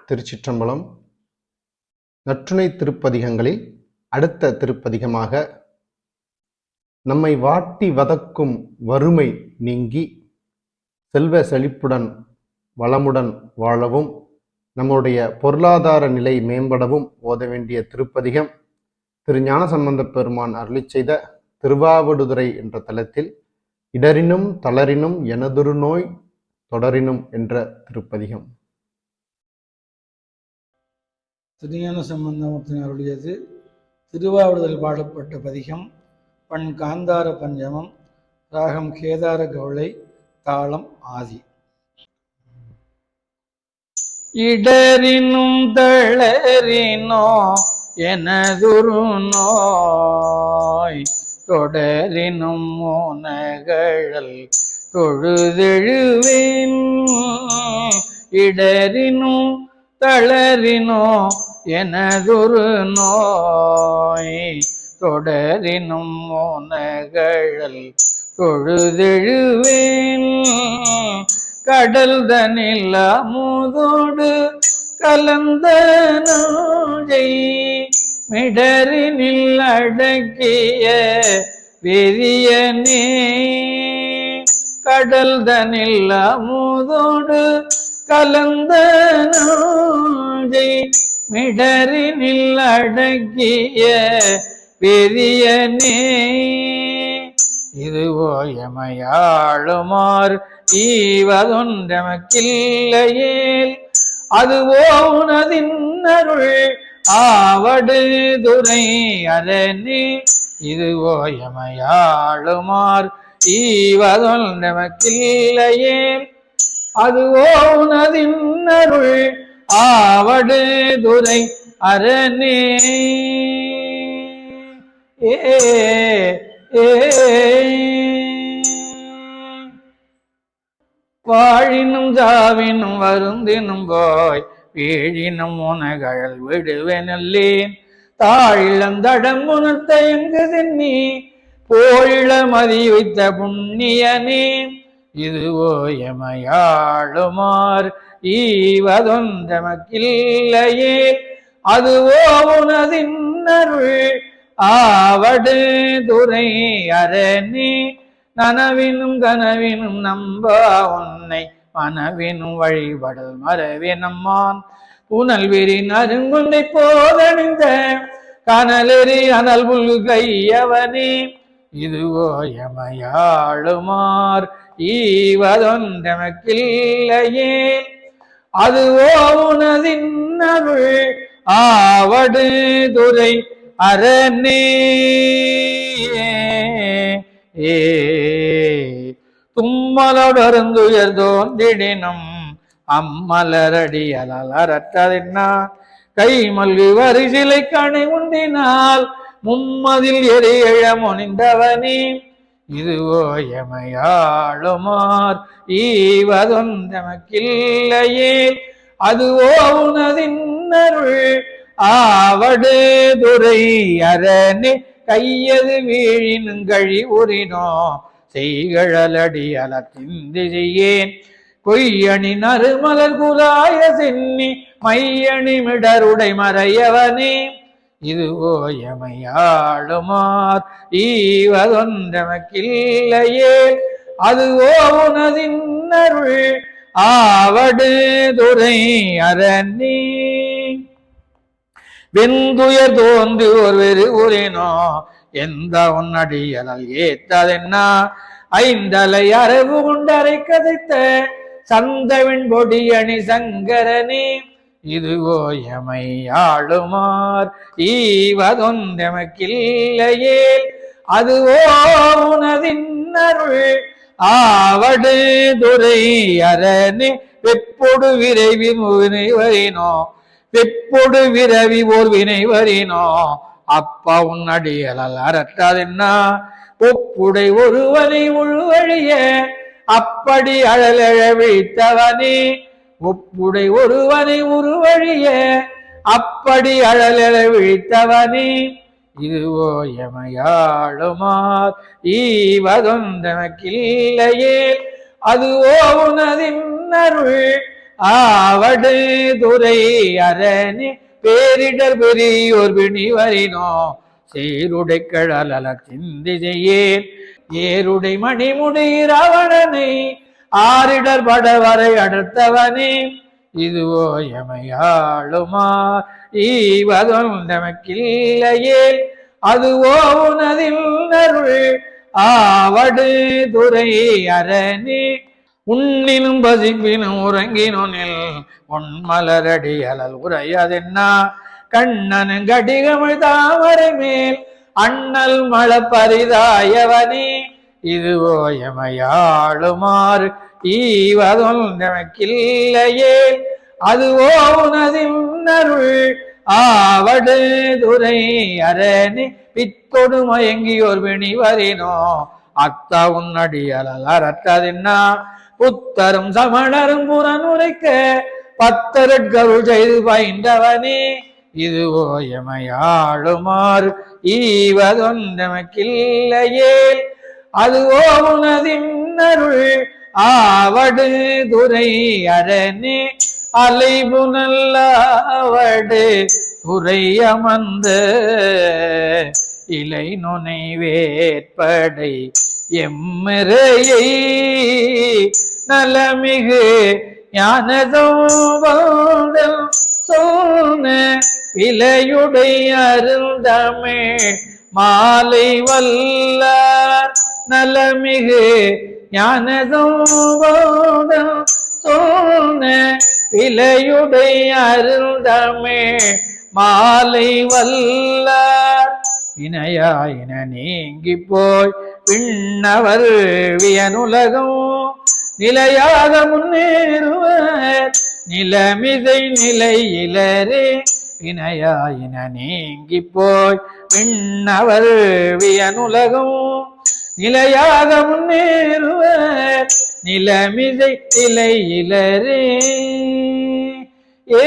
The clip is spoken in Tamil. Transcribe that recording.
திருச்சிற்றம்பலம். நற்றுணை திருப்பதிகங்களில் அடுத்த திருப்பதிகமாக நம்மை வாட்டி வதக்கும் வறுமை நீங்கி செல்வ செழிப்புடன் வளமுடன் வாழவும் நம்முடைய பொருளாதார நிலை மேம்படவும் ஓத வேண்டிய திருப்பதிகம் திரு ஞானசம்பந்தப் பெருமான் அருளிச் செய்த திருவாவடுதுறை என்ற தலத்தில் இடரினும் தளரினும் எனதொரு நோய் தொடரினும் என்ற திருப்பதிகம். திருஞான சம்பந்தமூர்த்தி அருளியது திருவாவடுதல் பாடப்பட்ட பதிகம். பண் காந்தார பஞ்சமம், ராகம் கேதார கவுளை, தாளம் ஆதி. இடரினும் தளரினோ எனதொரு நோய் தொடரினும் மோனகழல் தொழுதெழுவேன். இடரினும் தளரினோ எனதொரு நோய் தொடரினும் மோனகழல் தொழுதெழுவேன். கடல் தனில் அமுதோடு கலந்த நோயை மிடரினில் அடக்கிய வெறியனே. கடல் தனில் அமுதோடு கலந்த நோயை மிடரினில் அடக்கிய வெறியனே. இதுவோ எமையாளுமாறு ஈவதொன்றமக்கில்லையேல் அதுவோ உனதின் அருள் ஆவடுதுறை அரணே. இதுவோ எமையாளுமாறு ஈவதொன்றமக்கில்லையேல் அதுவோ உனதின் அருள் ஆவடுதுறை அரணே. வாழினும் சாவினும் வருந்தினும் போய் வீழினும் உனகழல் விடுவெனல்லேன். தாழிளம் தடங்குணத்த எங்கு தின்னி போழிள மதி வைத்த புண்ணியனே. இதுவோ எமையாளுமாறு ஈவதொன்றமக்கில்லையே அதுவோ உனதின் அருள் ஆவடுதுறை அரணே. நனவினும் கனவினும் நம்பா உன்னை மனவினும் வழிபடல் மறவினம்மான் புனல் விரின் அருங்குன்றை போதணிந்த கனலெறி அனல் புல் கையவனே. இதுவோ எமையாளுமாறு ஈவதொன்றமக்கில்லையே அதுவோ உனதின் அருள் ஆவடுதுறை அரணே. தும்மலொடருந்துயர் தோன்றிடினும் அம்மலரடி அலரற்றதின்னா கைமல்கு வரிசிலை கணை உண்டினால் மும்மதில் எரியழ முனிந்தவனே. இதுவோ எமையாளுமாறு ஈவதொன்றமக்கில்லையே அதுவோ உனதின் அருள் ஆவடுதுறை அரணே. கையது வீழினும் கழி உரினோ செய்கழலடி அலத்திந்திசெய்யேன் கொய்யணி நறுமலர் குலாய சென்னி மையணி மிடருடை மறையவனே. இதுவோ எமையாளுமாறு ஈவதொன்றமக்கில்லையே அதுவோ உனதின் அருள் ஆவடுதுறை அரணே. வெந்துயர் தோன்றி ஒரு வெறு உரினோ எந்த உன்னடியலால் ஏத்ததென்னா ஐந்தலை அரவு கொண்டரை கதைத்த சந்தவின் பொடியணி சங்கரனே. இதுவோ எமையாளுமாறு ஈவதொன்றமக்கில்லையே அதுவோ உனதின் அருள் ஆவடுதுறை அரணே. வெப்பொடு விரைவி வினைவரினோ வெப்பொடு விரவி ஓர் வினைவரினோ அப்பா உன்னடியலால் அறற்றாதென்னா ஒப்புடை ஒருவனை உழுவழிய அப்படி அழலழ விழித்தவனே. ஒப்புடை ஒருவனை உருவழிய அப்படி அழலழ விழித்தவனே. இதுவோ எமையாளுமாறு ஈவதொன்றமக்கில்லையே அதுவோ உனதின் அருள் ஆவடு துறை அரணி பேரிடர் பெரியோர் பிணிவரினோ சீருடை கழல சிந்தி செய்யேன் ஏருடை மணிமுடி ராவணனை ஆரிடர் படவரை அடுத்தவனே இதுவோ எமையாளுமா ஈவதொந்தமக்கில்லையே அதுவோ உனதில் அருள் ஆவடு துறை அரணி உண்ணினும் பசிப்பினும் உறங்கினோனில் உன்மலரடி அலல் உரையதென்னா கண்ணனு கடிகமிழ் தாமரை மேல் அண்ணல் மழப்பரிதாயவனே இதுவோ எமையாளுமாறு ஈவதொந்தமக்கில்லையே அதுவோ உனதின் அருள் ஆவடு துறை அரணி பித்தொடு மயங்கியோர் பிணிவரினோ அத்தா உன்னடியலால் அறற்றதென்னா புத்தரும் சமணரும் புறனுரைக்க பத்தருட்கருள் செய்து பயின்றவனே இதுவோ எமையாளுமாறு ஈவதொந்தமக்கில்லையே அதுவோ உனதின் அருள் ஆவடு துறை அரணி அலைபுனல்லாவடு துறை அமர்ந்த இலை நுனை வேற்படை எம்மிரையை நலமிகு ஞானதோதல் சொன்ன விலையுடைய அருந்தமிழ் மாலை வல்லார் நலமிகு ஞானதோதல் சொன்ன விலையுடைய அருந்தமிழ் மாலை வல்லார் வினையாயின நீங்கி போய் விண்ணவர் வியனுலகம் நிலையாக முன்னேறுவர் நிலமிதை நிலையிலரே வினையாயின நீங்கி போய் விண்ணவர் வியனுலகம் நிலையாக முன்னேறுவர் நிலமிதை நிலையிலரே ஏ